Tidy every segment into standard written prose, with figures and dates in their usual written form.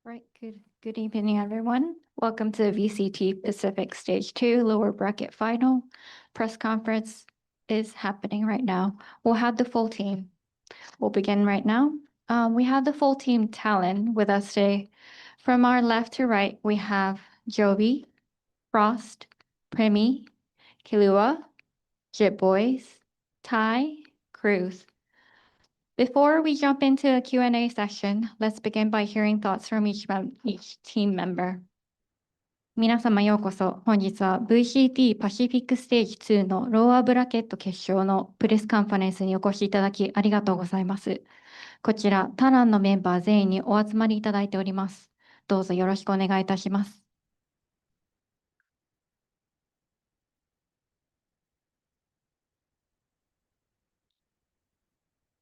Right, good evening, everyone. Welcome to VCT Pacific Stage 2 lower bracket final. Press conference is happening right now. We'll have the full team. We'll begin right now. We have the full team TALON with us today. From our left to right, we have Jovi, Frost, Premi, Kilua, Jit Boys, Ty, Cruz. Before we jump into a Q&A session, let's begin by hearing thoughts from each team member. 皆様ようこそ。本日は VCT パシフィックステージ2のローアーブラケット決勝のプレスカンファレンスにお越しいただきありがとうございます。こちら、タランのメンバー全員にお集まりいただいております。どうぞよろしくお願いいたします。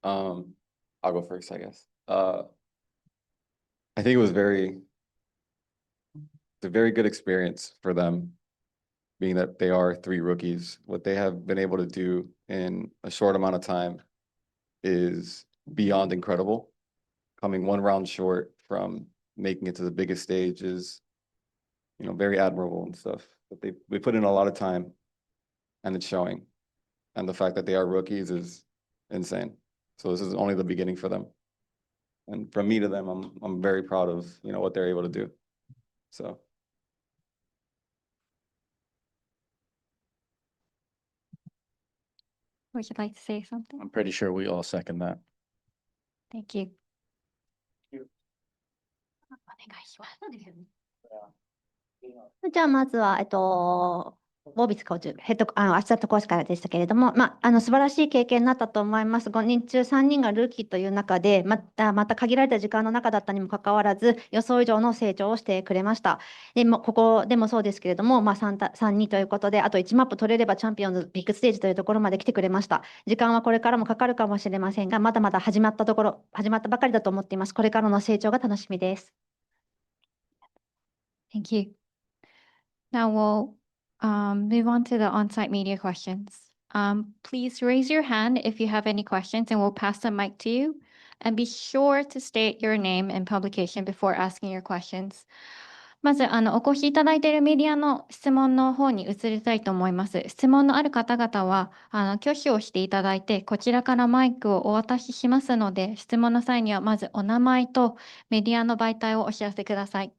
I'll go first, I guess. I think it was a very good experience for them, being that they are 3 rookies. What they have been able to do in a short amount of time is beyond incredible. Coming 1 round short from making it to the biggest stage is, very admirable and stuff. But they put in a lot of time, and it's showing. And the fact that they are rookies is insane. So this is only the beginning for them. And from me to them, I'm very proud of, what they're able to do. So. Would you like to say something? I'm pretty sure we all second that. Thank you. お願いします。じゃあまずは、ボビスコーチ、アシスタントコーチからでしたけれども、素晴らしい経験になったと思います。5人中3人がルーキーという中で、また限られた時間の中だったにもかかわらず、予想以上の成長をしてくれました。でも、ここでもそうですけれども、3人ということで、あと1マップ取れればチャンピオンズビッグステージというところまで来てくれました。時間はこれからもかかるかもしれませんが、まだまだ始まったばかりだと思っています。これからの成長が楽しみです。Thank you. Now we'll move on to the on-site media questions. Please raise your hand if you have any questions and we'll pass the mic to you. And be sure to state your name and publication before asking your questions. まずお越しいただいているメディアの質問の方に移りたいと思います。質問のある方々は挙手をしていただいて、こちらからマイクをお渡ししますので、質問の際にはまずお名前とメディアの媒体をお知らせください。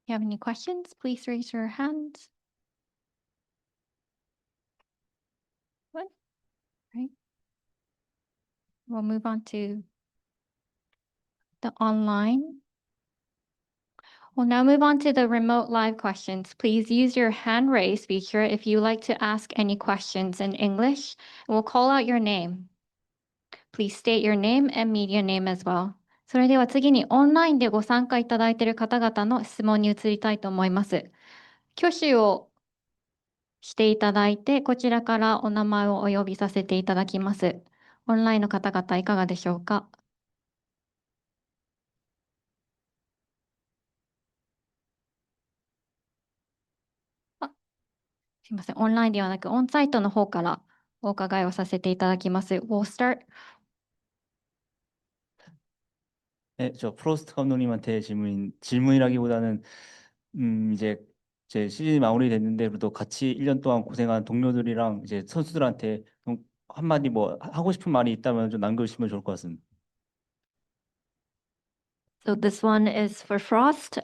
If you have any questions, please raise your hands. What? Right. We'll move on to the online. We'll now move on to the remote live questions. Please use your hand raise feature if you like to ask any questions in English. We'll call out your name. Please state your name and media name as well. それでは次にオンラインでご参加いただいている方々の質問に移りたいと思います。挙手をしていただいて、こちらからお名前をお呼びさせていただきます。オンラインの方々いかがでしょうか。すいません、オンラインではなくオンサイトの方からお伺いをさせていただきます。We'll start. 네, 저 프로스트 감독님한테 질문이라기보다는 이제 제 시즌이 마무리됐는데 그래도 같이 1년 동안 고생한 동료들이랑 이제 선수들한테 좀 한마디 뭐 하고 싶은 말이 있다면 좀 남겨주시면 좋을 것 같습니다. So this one is for Frost.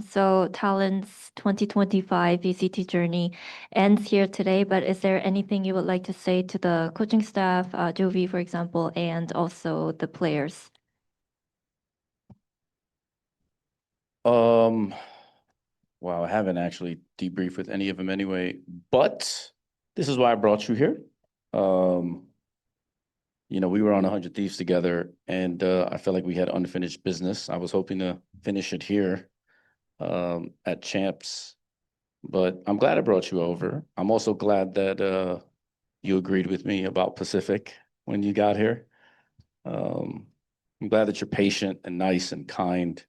So Talon's 2025 VCT journey ends here today, but is there anything you would like to say to the coaching staff, Jovi, for example, and also the players? Wow, I haven't actually debriefed with any of them anyway, but this is why I brought you here. We were on 100 Thieves together, and I felt like we had unfinished business. I was hoping to finish it here at Champs, but I'm glad I brought you over. I'm also glad that you agreed with me about Pacific when you got here. I'm glad that you're patient and nice and kind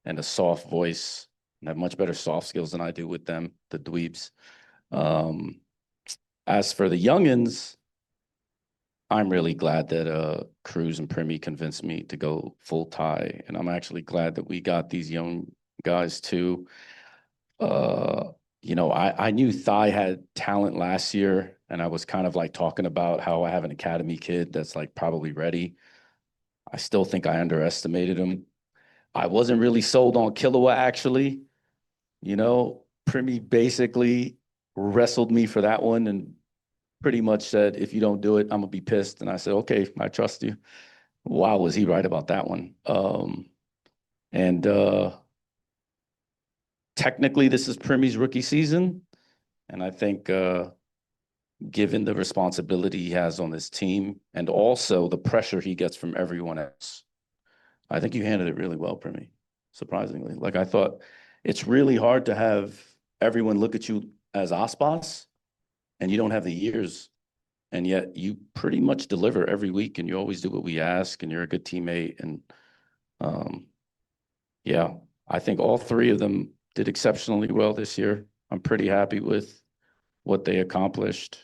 and a soft voice and have much better soft skills than I do with them, the dweebs. As for the youngins, I'm really glad that Cruz and Primi convinced me to go full tie, and I'm actually glad that we got these young guys too. I knew Thai had talent last year, and I was kind of like talking about how I have an academy kid that's like probably ready. I still think I underestimated him. I wasn't really sold on Killua, actually. Primi basically wrestled me for that one and pretty much said, if you don't do it, I'm gonna be pissed. And I said, okay, I trust you. Wow, was he right about that one? And technically, this is Primi's rookie season. And I think given the responsibility he has on this team and also the pressure he gets from everyone else, I think you handled it really well, Primi, surprisingly. Like, I thought it's really hard to have everyone look at you as Aspas and you don't have the years, and yet you pretty much deliver every week and you always do what we ask and you're a good teammate. And yeah, I think all three of them did exceptionally well this year. I'm pretty happy with what they accomplished.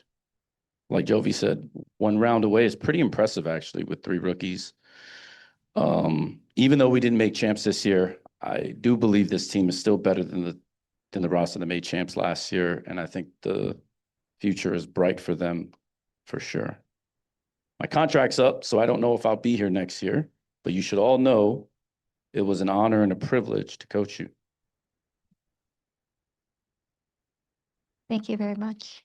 Like Jovi said, 1 round away is pretty impressive, actually, with 3 rookies. Even though we didn't make champs this year, I do believe this team is still better than the roster that made champs last year, and I think the future is bright for them for sure. My contract's up, so I don't know if I'll be here next year, but you should all know it was an honor and a privilege to coach you. Thank you very much.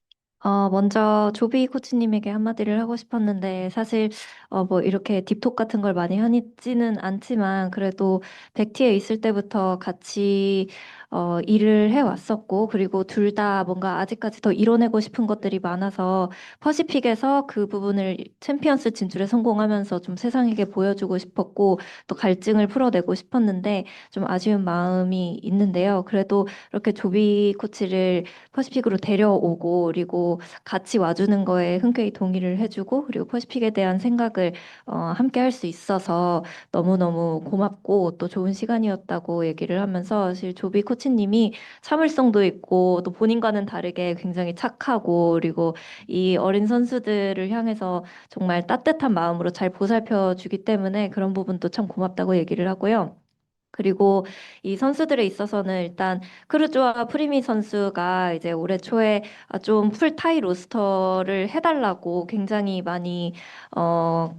먼저 조비 코치님에게 한마디를 하고 싶었는데, 사실 뭐 이렇게 딥톡 같은 걸 많이 하지는 않지만 그래도 백티에 있을 때부터 같이 일을 해왔었고, 그리고 둘 다 뭔가 아직까지 더 이뤄내고 싶은 것들이 많아서 퍼시픽에서 그 부분을 챔피언스 진출에 성공하면서 좀 세상에게 보여주고 싶었고, 또 갈증을 풀어내고 싶었는데 좀 아쉬운 마음이 있는데요. 그래도 이렇게 조비 코치를 퍼시픽으로 데려오고, 그리고 같이 와주는 거에 흔쾌히 동의를 해주고, 그리고 퍼시픽에 대한 생각을 함께 할 수 있어서 너무너무 고맙고 또 좋은 시간이었다고 얘기를 하면서, 사실 조비 코치님이 참을성도 있고 또 본인과는 다르게 굉장히 착하고, 그리고 이 어린 선수들을 향해서 정말 따뜻한 마음으로 잘 보살펴 주기 때문에 그런 부분도 참 고맙다고 얘기를 하고요. 그리고 이 선수들에 있어서는 일단 크루즈와 프리미 선수가 이제 올해 초에 좀 풀타이 로스터를 해달라고 굉장히 많이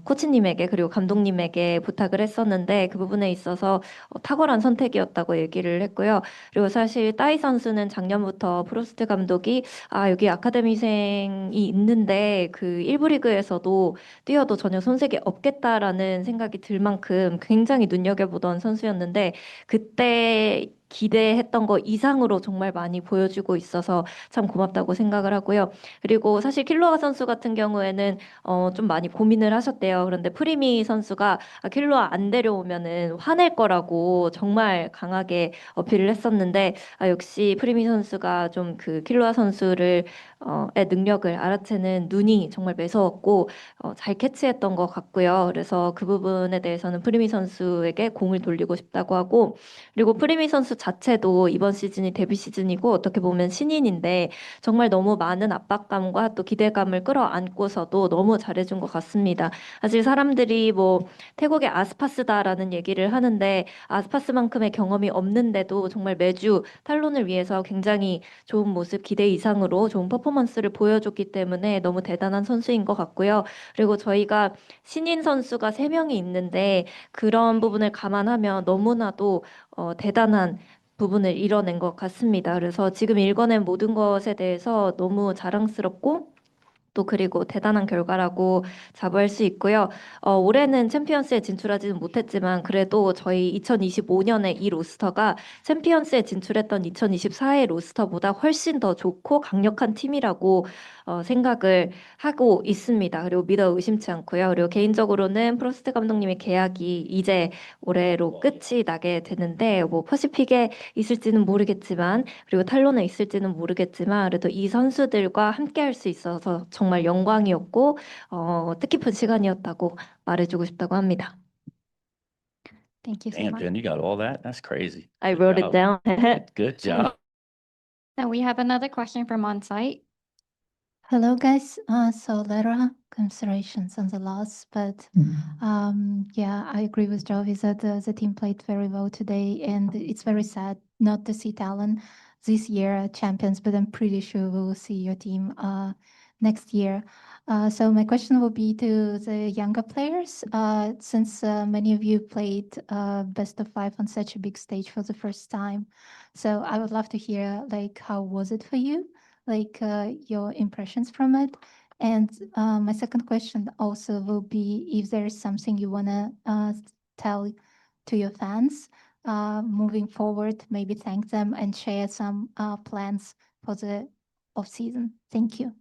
코치님에게 그리고 감독님에게 부탁을 했었는데, 그 부분에 있어서 탁월한 선택이었다고 얘기를 했고요. 그리고 사실 따이 선수는 작년부터 프로스트 감독이 여기 아카데미생이 있는데 그 1부 리그에서도 뛰어도 전혀 손색이 없겠다라는 생각이 들 만큼 굉장히 눈여겨보던 선수였는데, 그때 기대했던 거 이상으로 정말 많이 보여주고 있어서 참 고맙다고 생각을 하고요. 그리고 사실 킬로아 선수 같은 경우에는 좀 많이 고민을 하셨대요. 그런데 프리미 선수가 킬로아 안 데려오면은 화낼 거라고 정말 강하게 어필을 했었는데, 역시 프리미 선수가 좀 그 킬로아 선수를 의 능력을 알아채는 눈이 정말 매서웠고 잘 캐치했던 것 같고요. 그래서 그 부분에 대해서는 프리미 선수에게 공을 돌리고 싶다고 하고, 그리고 프리미 선수 자체도 이번 시즌이 데뷔 시즌이고 어떻게 보면 신인인데 정말 너무 많은 압박감과 또 기대감을 끌어안고서도 너무 잘해준 것 같습니다. 사실 사람들이 뭐 태국의 아스파스다라는 얘기를 하는데, 아스파스만큼의 경험이 없는데도 정말 매주 탈론을 위해서 굉장히 좋은 모습, 기대 이상으로 좋은 퍼포먼스를 보여줬기 때문에 너무 대단한 선수인 것 같고요. 그리고 저희가 신인 선수가 3명이 있는데 그런 부분을 감안하면 너무나도 대단한 부분을 이뤄낸 것 같습니다. 그래서 지금 읽어낸 모든 것에 대해서 너무 자랑스럽고 또 그리고 대단한 결과라고 자부할 수 있고요. 올해는 챔피언스에 진출하지는 못했지만 그래도 저희 2025년에 이 로스터가 챔피언스에 진출했던 2024의 로스터보다 훨씬 더 좋고 강력한 팀이라고 생각을 하고 있습니다. 그리고 믿어 의심치 않고요. 그리고 개인적으로는 프로스트 감독님의 계약이 이제 올해로 끝이 나게 되는데, 뭐 퍼시픽에 있을지는 모르겠지만 그리고 탈론에 있을지는 모르겠지만 그래도 이 선수들과 함께 할 수 있어서 정말 영광이었고 뜻깊은 시간이었다고 말해주고 싶다고 합니다. Thank you so Damn, much. Jen, you got all that? That's crazy. I Good wrote it job. down. Good job. Now we have another question from on site. Hello, guys. So Lara, commiserations on the loss, but yeah, I agree with Jovi that the team played very well today, and it's very sad not to see Talon this year at champions, but I'm pretty sure we'll see your team next year. So my question will be to the younger players, since many of you played best of 5 on such a big stage for the first time. So I would love to hear like how was it for you? Like your impressions from it. And my second question also will be if there is something you want to tell to your fans moving forward, maybe thank them and share some plans for the off season. Thank you.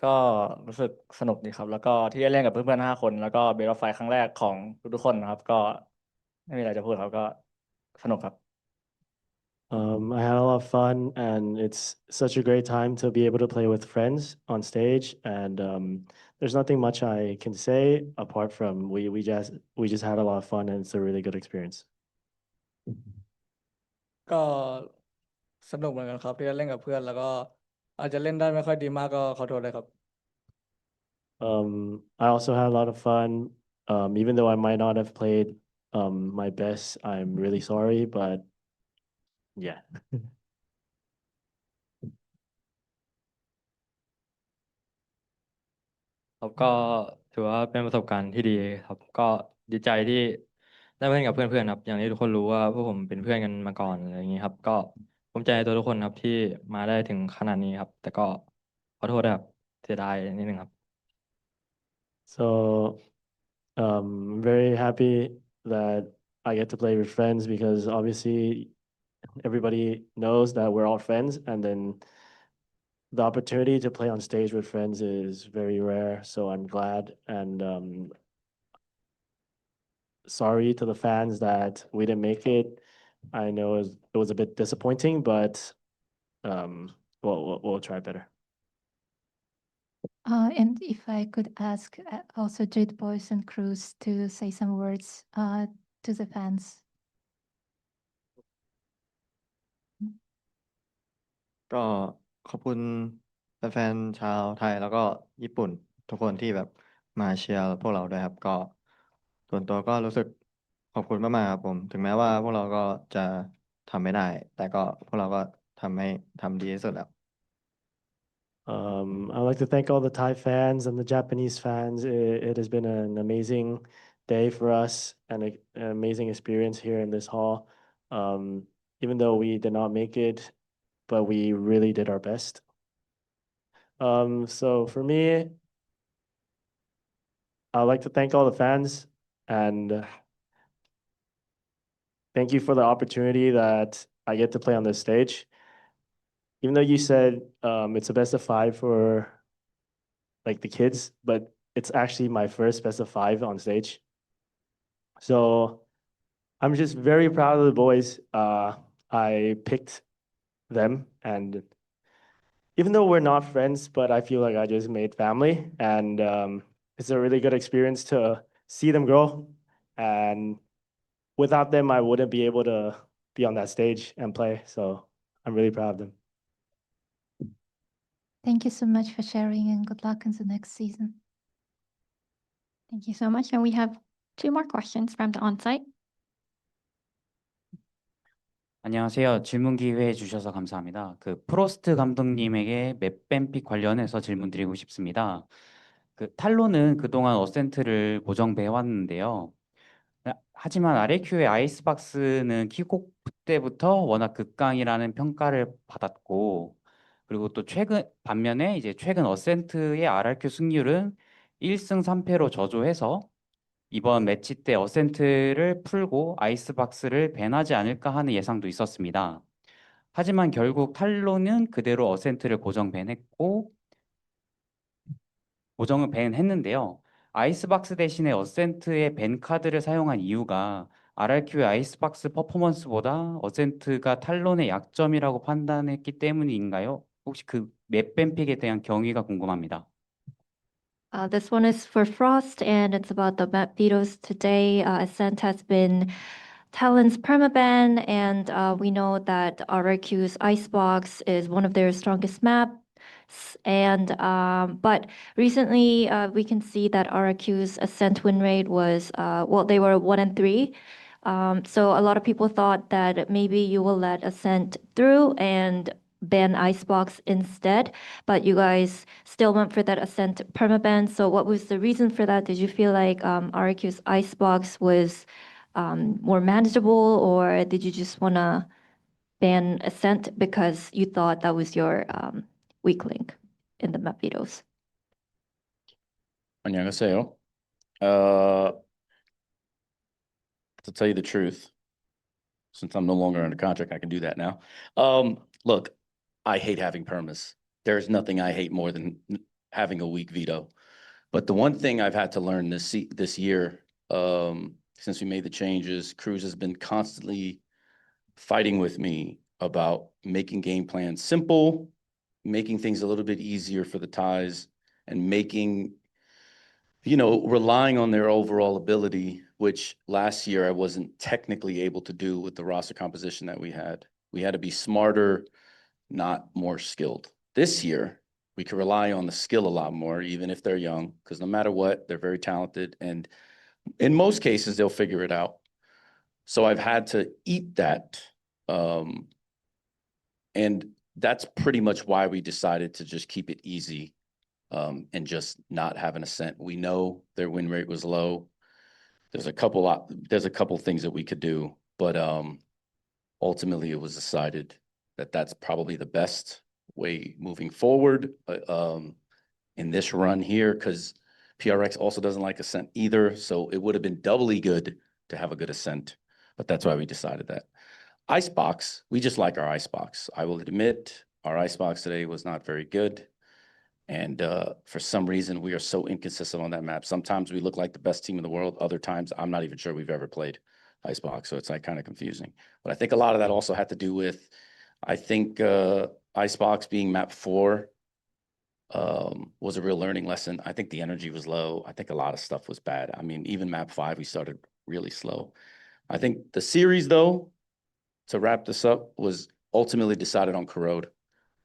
ก็รู้สึกสนุกดีครับแล้วก็ที่ได้เล่นกับเพื่อนๆ5 คนแล้วก็เบสไฟครั้งแรกของทุกๆคนนะครับก็ไม่มีอะไรจะพูดครับก็สนุกครับ I had a lot of fun, and it's such a great time to be able to play with friends on stage. And there's nothing much I can say apart from we just had a lot of fun, and it's a really good experience. ก็สนุกเหมือนกันครับที่ได้เล่นกับเพื่อนแล้วก็อาจจะเล่นได้ไม่ค่อยดีมากก็ขอโทษเลยครับ I also had a lot of fun. Even though I might not have played my best, I'm really sorry, but yeah. ครับก็ถือว่าเป็นประสบการณ์ที่ดีครับก็ดีใจที่ได้มาเล่นกับเพื่อนๆครับอย่างที่ทุกคนรู้ว่าพวกผมเป็นเพื่อนกันมาก่อนอะไรอย่างนี้ครับก็ภูมิใจในตัวทุกคนครับที่มาได้ถึงขนาดนี้ครับแต่ก็ขอโทษนะครับเสียดายนิดนึงครับ So I'm very happy that I get to play with friends because obviously everybody knows that we're all friends, and then the opportunity to play on stage with friends is very rare. So I'm glad, and sorry to the fans that we didn't make it. I know it was a bit disappointing, but we'll try better. And if I could ask also Jade Boys and Cruz to say some words to the fans. ก็ขอบคุณแฟนๆชาวไทยแล้วก็ญี่ปุ่นทุกคนที่แบบมาเชียร์พวกเราด้วยครับก็ส่วนตัวก็รู้สึกขอบคุณมากๆครับผมถึงแม้ว่าพวกเราก็จะทำไม่ได้แต่ก็พวกเราก็ทำดีที่สุดแล้ว I'd like to thank all the Thai fans and the Japanese fans. It has been an amazing day for us and an amazing experience here in this hall. Even though we did not make it, but we really did our best. So for me, I'd like to thank all the fans and thank you for the opportunity that I get to play on this stage. Even though you said it's a best of 5 for like the kids, but it's actually my first best of 5 on stage. So I'm just very proud of the boys. I picked them, and even though we're not friends, but I feel like I just made family, and it's a really good experience to see them grow. And without them, I wouldn't be able to be on that stage and play. So I'm really proud of them. Thank you so much for sharing and good luck in the next season. Thank you so much. And we have 2 more questions from the on-site. 안녕하세요. 질문 기회 주셔서 감사합니다. 그 프로스트 감독님에게 맵뱀픽 관련해서 질문드리고 싶습니다. 그 탈론은 그동안 어센트를 고정배 해왔는데요. 하지만 RRQ의 아이스박스는 킥오프 때부터 워낙 극강이라는 평가를 받았고, 그리고 또 반면에 이제 최근 어센트의 RRQ 승률은 1승 3패로 저조해서 이번 매치 때 어센트를 풀고 아이스박스를 밴하지 않을까 하는 예상도 있었습니다. 하지만 결국 탈론은 그대로 어센트를 고정을 밴했는데요. 아이스박스 대신에 어센트의 밴 카드를 사용한 이유가 RRQ의 아이스박스 퍼포먼스보다 어센트가 탈론의 약점이라고 판단했기 때문인가요? 혹시 그 맵 밴픽에 대한 경위가 궁금합니다. This one is for Frost, and it's about the map vetoes today. Ascent has been Talon's permaban, and we know that RRQ's Icebox is one of their strongest maps. And but recently, we can see that RRQ's Ascent win rate was they were 1-3. So a lot of people thought that maybe you will let Ascent through and ban Icebox instead, but you guys still went for that Ascent permaban. So what was the reason for that? Did you feel like RQ's Icebox was more manageable, or did you just want to ban Ascent because you thought that was your weak link in the map vetoes? 안녕하세요. To tell you the truth, since I'm no longer under contract, I can do that now. Look, I hate having permas. There's nothing I hate more than having a weak veto. But the one thing I've had to learn this year, since we made the changes, Cruz has been constantly fighting with me about making game plans simple, making things a little bit easier for the ties, and making, relying on their overall ability, which last year I wasn't technically able to do with the roster composition that we had. We had to be smarter, not more skilled. This year, we could rely on the skill a lot more, even if they're young, because no matter what, they're very talented. And in most cases, they'll figure it out. So I've had to eat that. And that's pretty much why we decided to just keep it easy and just not have an Ascent. We know their win rate was low. There's a couple things that we could do, but ultimately it was decided that that's probably the best way moving forward in this run here, because PRX also doesn't like Ascent either. So it would have been doubly good to have a good Ascent, but that's why we decided that. Icebox, we just like our Icebox. I will admit our Icebox today was not very good. And for some reason, we are so inconsistent on that map. Sometimes we look like the best team in the world. Other times, I'm not even sure we've ever played Icebox. So it's like kind of confusing. But I think a lot of that also had to do with, I think Icebox being map 4 was a real learning lesson. I think the energy was low. I think a lot of stuff was bad. I mean, even map 5, we started really slow. I think the series, though, to wrap this up, was ultimately decided on Corrode.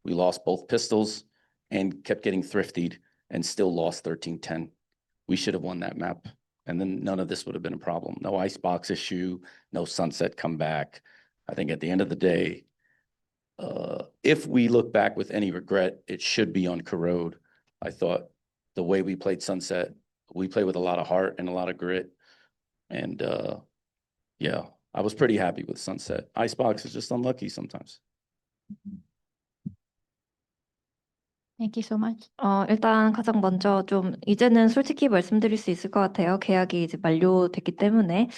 We lost both pistols and kept getting thriftied and still lost 13-10. We should have won that map. And then none of this would have been a problem. No Icebox issue, no Sunset comeback. I think at the end of the day, if we look back with any regret, it should be on Corrode. I thought the way we played Sunset, we played with a lot of heart and a lot of grit. And yeah, I was pretty happy with Sunset. Icebox is just unlucky sometimes. Thank you so much. 일단 가장 먼저 좀 이제는 솔직히 말씀드릴 수 있을 것 같아요. 계약이 이제 만료됐기 때문에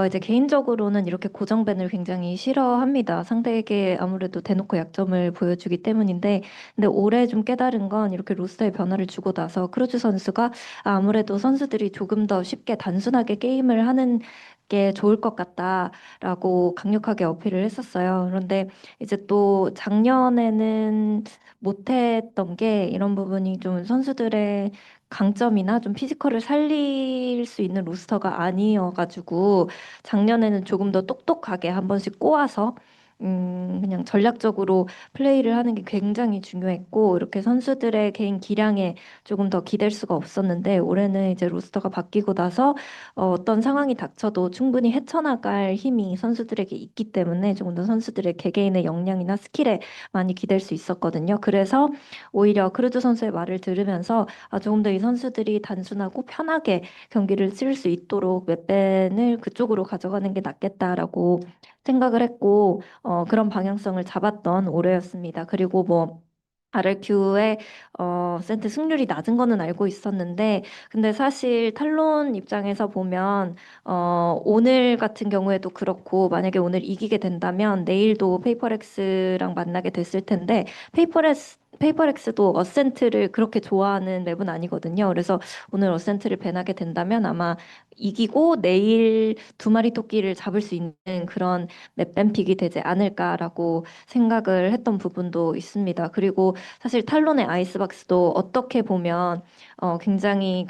이제 개인적으로는 이렇게 고정밴을 굉장히 싫어합니다. 상대에게 아무래도 대놓고 약점을 보여주기 때문인데, 근데 올해 좀 깨달은 건 이렇게 로스터의 변화를 주고 나서 크루즈 선수가 아무래도 선수들이 조금 더 쉽게 단순하게 게임을 하는 게 좋을 것 같다라고 강력하게 어필을 했었어요. 그런데 이제 또 작년에는 못했던 게 이런 부분이 좀 선수들의 강점이나 좀 피지컬을 살릴 수 있는 로스터가 아니어가지고 작년에는 조금 더 똑똑하게 한 번씩 꼬아서 그냥 전략적으로 플레이를 하는 게 굉장히 중요했고, 이렇게 선수들의 개인 기량에 조금 더 기댈 수가 없었는데, 올해는 이제 로스터가 바뀌고 나서 어떤 상황이 닥쳐도 충분히 헤쳐나갈 힘이 선수들에게 있기 때문에 조금 더 선수들의 개개인의 역량이나 스킬에 많이 기댈 수 있었거든요. 그래서 오히려 크루즈 선수의 말을 들으면서 조금 더 이 선수들이 단순하고 편하게 경기를 치를 수 있도록 웹밴을 그쪽으로 가져가는 게 낫겠다라고 생각을 했고, 그런 방향성을 잡았던 올해였습니다. 그리고 뭐 RRQ의 센트 승률이 낮은 거는 알고 있었는데, 근데 사실 탈론 입장에서 보면 오늘 같은 경우에도 그렇고, 만약에 오늘 이기게 된다면 내일도 페이퍼렉스랑 만나게 됐을 텐데, 페이퍼렉스도 어센트를 그렇게 좋아하는 맵은 아니거든요. 그래서 오늘 어센트를 밴하게 된다면 아마 이기고 내일 두 마리 토끼를 잡을 수 있는 그런 맵밴 픽이 되지 않을까라고 생각을 했던 부분도 있습니다. 그리고 사실 탈론의 아이스박스도 어떻게 보면 굉장히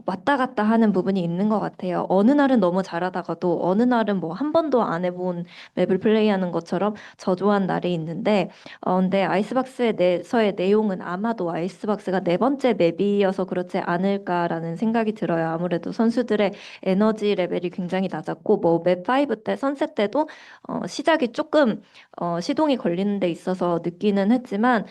왔다 갔다 하는 부분이 있는 것 같아요. 어느 날은 너무 잘하다가도 어느 날은 뭐 한 번도 안 해본 맵을 플레이하는 것처럼 저조한 날이 있는데, 근데 아이스박스에 내서의 내용은 아마도 아이스박스가 네 번째 맵이어서 그렇지 않을까라는 생각이 들어요. 아무래도 선수들의 에너지 레벨이 굉장히 낮았고, 뭐 맵 5 때, 선셋 때도 시작이 조금 시동이 걸리는 데 있어서 느끼는 했지만,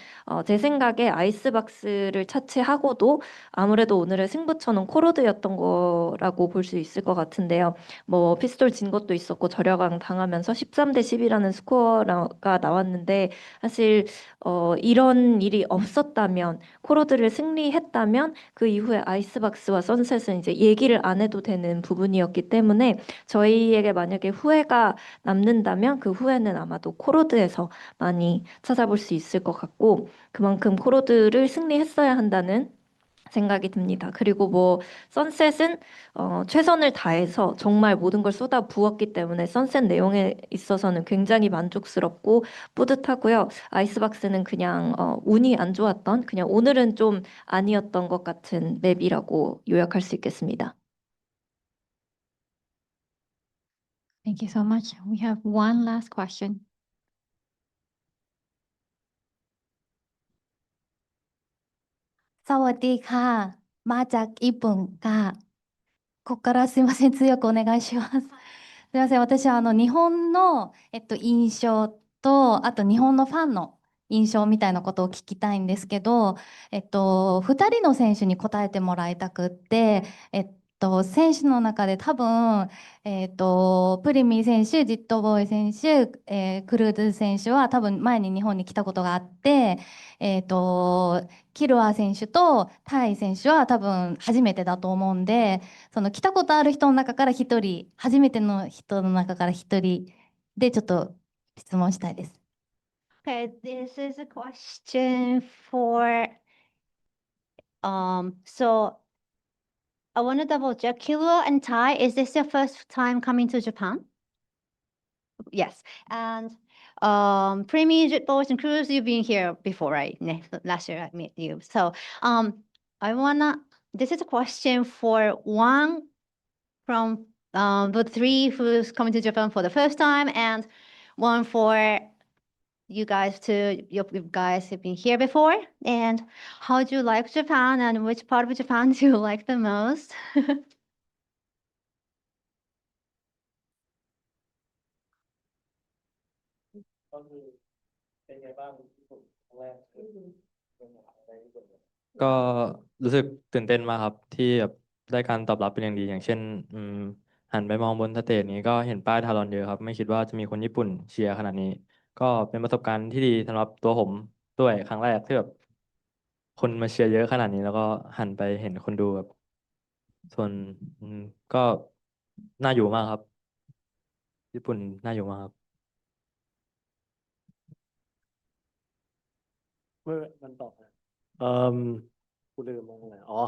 제 생각에 아이스박스를 차치하고도 아무래도 오늘의 승부처는 코로드였던 거라고 볼 수 있을 것 같은데요. 뭐 피스톨 진 것도 있었고 저려강 당하면서 13대 10이라는 스코어가 나왔는데 사실 이런 일이 없었다면 코로드를 승리했다면 그 이후에 아이스박스와 선셋은 이제 얘기를 안 해도 되는 부분이었기 때문에 저희에게 만약에 후회가 남는다면 그 후회는 아마도 코로드에서 많이 찾아볼 수 있을 것 같고 그만큼 코로드를 승리했어야 한다는 생각이 듭니다. 그리고 뭐 선셋은 최선을 다해서 정말 모든 걸 쏟아 부었기 때문에 선셋 내용에 있어서는 굉장히 만족스럽고 뿌듯하고요. 아이스박스는 그냥 운이 안 좋았던 그냥 오늘은 좀 아니었던 것 같은 맵이라고 요약할 수 있겠습니다. Thank you so much. We have one last question. สวัสดีค่ะ มาจากญี่ปุ่นค่ะ。ここからすいません、強くお願いします。すいません、私は日本の、印象と、あと日本のファンの印象みたいなことを聞きたいんですけど、2人の選手に答えてもらいたくって、選手の中で多分、プリミ選手、ジットボーイ選手、クルーズ選手は多分前に日本に来たことがあって、キルア選手とタイ選手は多分初めてだと思うんで、その来たことある人の中から1人、初めての人の中から1人でちょっと質問したいです。Okay, this is a question for, so I want to double check. Kilo and Tai, is this your first time coming to Japan? Yes. And Premi, Jetboys, and Cruise, you've been here before, right? Last year I met you. So this is a question for one from the three who's coming to Japan for the first time, and one for you guys too. You guys have been here before. And how do you like Japan, and which part of Japan do you like the most? Cóเป็นไงบ้างญี่ปุ่นครั้งแรกเป็นอะไรญี่ปุ่น ก็รู้สึกตื่นเต้นมากครับที่แบบได้การตอบรับเป็นอย่างดีอย่างเช่นหันไปมองบนสเตจนี้ก็เห็นป้ายทารอนเยอะครับไม่คิดว่าจะมีคนญี่ปุ่นเชียร์ขนาดนี้ก็เป็นประสบการณ์ที่ดีสำหรับตัวผมด้วยครั้งแรกที่แบบคนมาเชียร์เยอะขนาดนี้แล้วก็หันไปเห็นคนดูแบบส่วนก็น่าอยู่มากครับญี่ปุ่นน่าอยู่มากครับ มันตอบนะกูลืมมองอะไรอ๋อ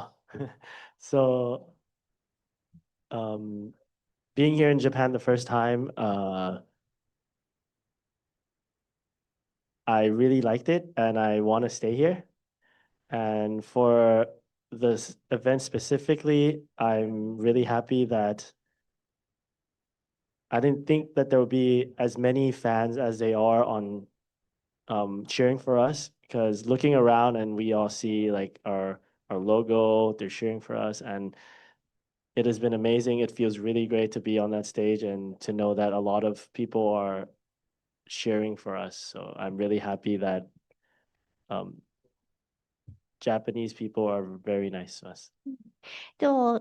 so being here in Japan the first time I really liked it and I want to stay here and for this event specifically I'm really happy that I didn't think that there would be as many fans as they are on cheering for us because looking around and we all see like our logo, they're cheering for us and it has been amazing. It feels really great to be on that stage and to know that a lot of people are cheering for us. So I'm really happy that Japanese people are very nice to us.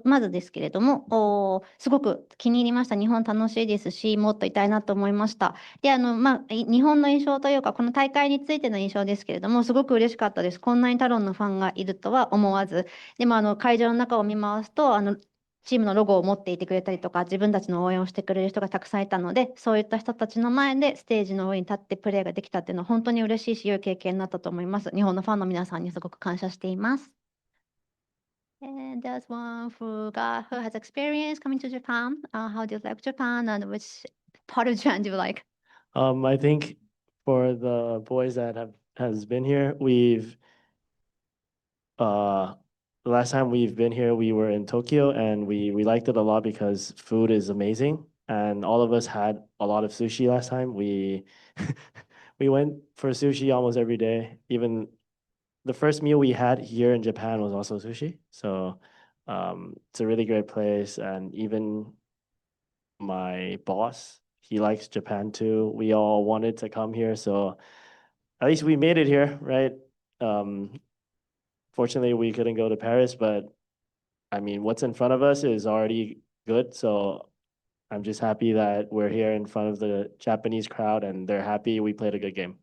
まずですけれども、すごく気に入りました。日本楽しいですし、もっといたいなと思いました。で、日本の印象というか、この大会についての印象ですけれども、すごく嬉しかったです。こんなにタロンのファンがいるとは思わず。でも、会場の中を見回すと、チームのロゴを持っていてくれたりとか、自分たちの応援をしてくれる人がたくさんいたので、そういった人たちの前でステージの上に立ってプレーができたっていうのは本当に嬉しいし、良い経験になったと思います。日本のファンの皆さんにすごく感謝しています。And there's one who has experience coming to Japan. How do you like Japan and which part of Japan do you like? I think for the boys that has been here, the last time we've been here, we were in Tokyo and we liked it a lot because food is amazing. And all of us had a lot of sushi last time. We we went for sushi almost every day. Even the first meal we had here in Japan was also sushi. So it's a really great place. And even my boss, he likes Japan too. We all wanted to come here. So at least we made it here, right? Fortunately, we couldn't go to Paris, but I mean, what's in front of us is already good. So I'm just happy that we're here in front of the Japanese crowd and they're happy we played a good game.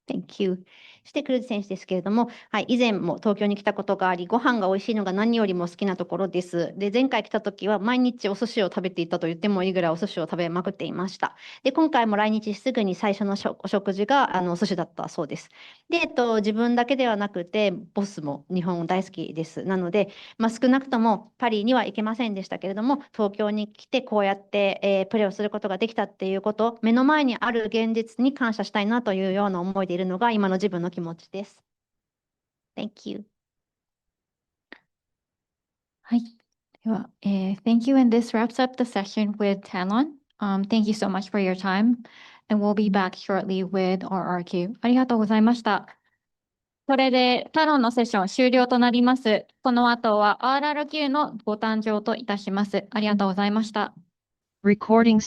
Thank you. そしてクルーズ選手ですけれども、はい、以前も東京に来たことがあり、ご飯が美味しいのが何よりも好きなところです。で、前回来た時は毎日お寿司を食べていたと言ってもいいぐらいお寿司を食べまくっていました。で、今回も来日すぐに最初のお食事がお寿司だったそうです。で、自分だけではなくて、ボスも日本大好きです。なので、少なくともパリには行けませんでしたけれども、東京に来てこうやって、プレーをすることができたっていうこと、目の前にある現実に感謝したいなというような思いでいるのが今の自分の気持ちです。Thank you. はい。では、Thank you, and this wraps up the session with TALON. Thank you so much for your time, and we'll be back shortly with RRQ. ありがとうございました。これでTALONのセッション終了となります。この後は RRQ のご誕生といたします。ありがとうございました。Recording